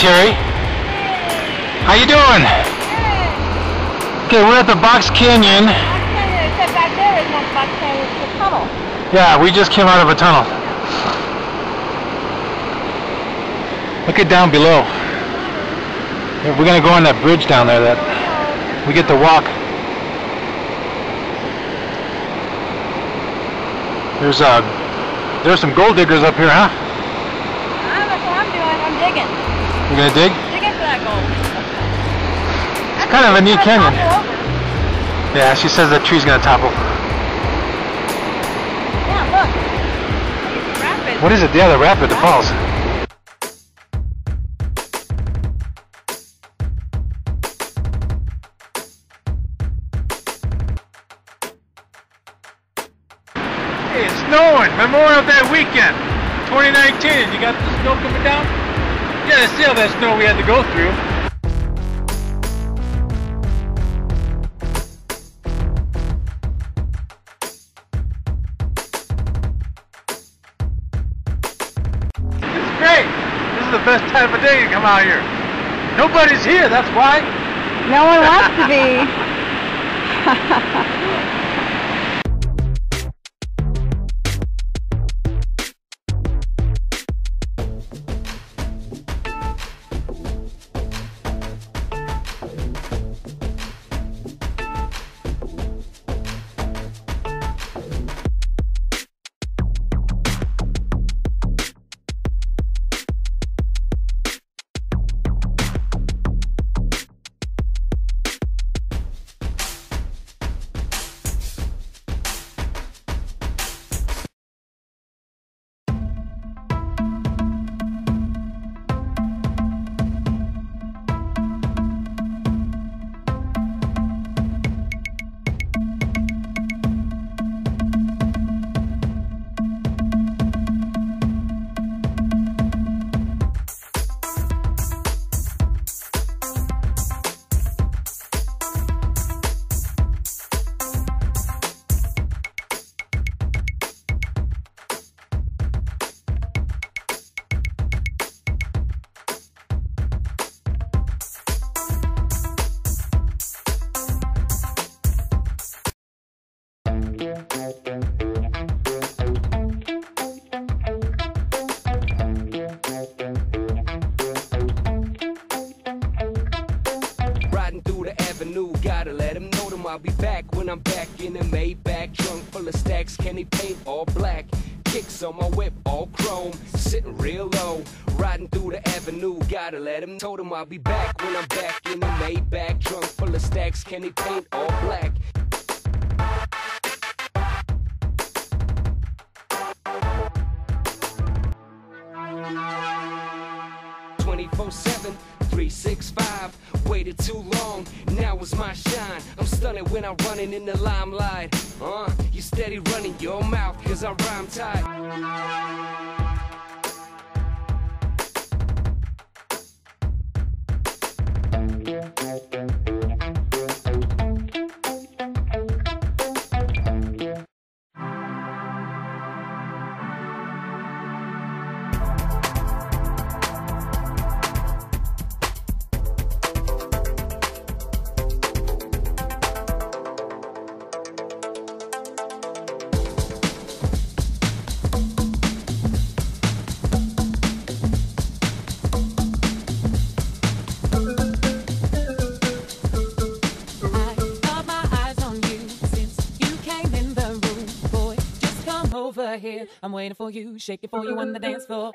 Terry, how you doing? Okay, we're at the Box Canyon. Except back there is not the Box Canyon, it's the tunnel. Yeah, we just came out of a tunnel. Look at down below. We're gonna go on that bridge down there that we get to walk. There's some gold diggers up here, huh? That's what I'm doing. I'm digging. You gonna dig? Digging for that gold. It's kind of a neat canyon. Yeah, she says that tree's gonna topple. Yeah, look. It's rapid. What is it? Yeah, the rapid, the falls. Hey, it's snowing. Memorial Day weekend, 2019. You got the snow coming down? Yeah, see all that snow we had to go through. It's great. This is the best time of day to come out here. Nobody's here, that's why. No one wants to be. Riding through the avenue, gotta let him know them I'll be back when I'm back in a Maybach trunk full of stacks, candy paint all black, kicks on my whip all chrome, sitting real low, riding through the avenue, gotta let him know them I'll be back when I'm back in a Maybach trunk full of stacks, candy paint all black. 24/7, 365. Waited too long, now is my shine. I'm stunning when I'm running in the limelight. You steady running your mouth, cause I rhyme tight. Here, I'm waiting for you, shake it for you on the dance floor.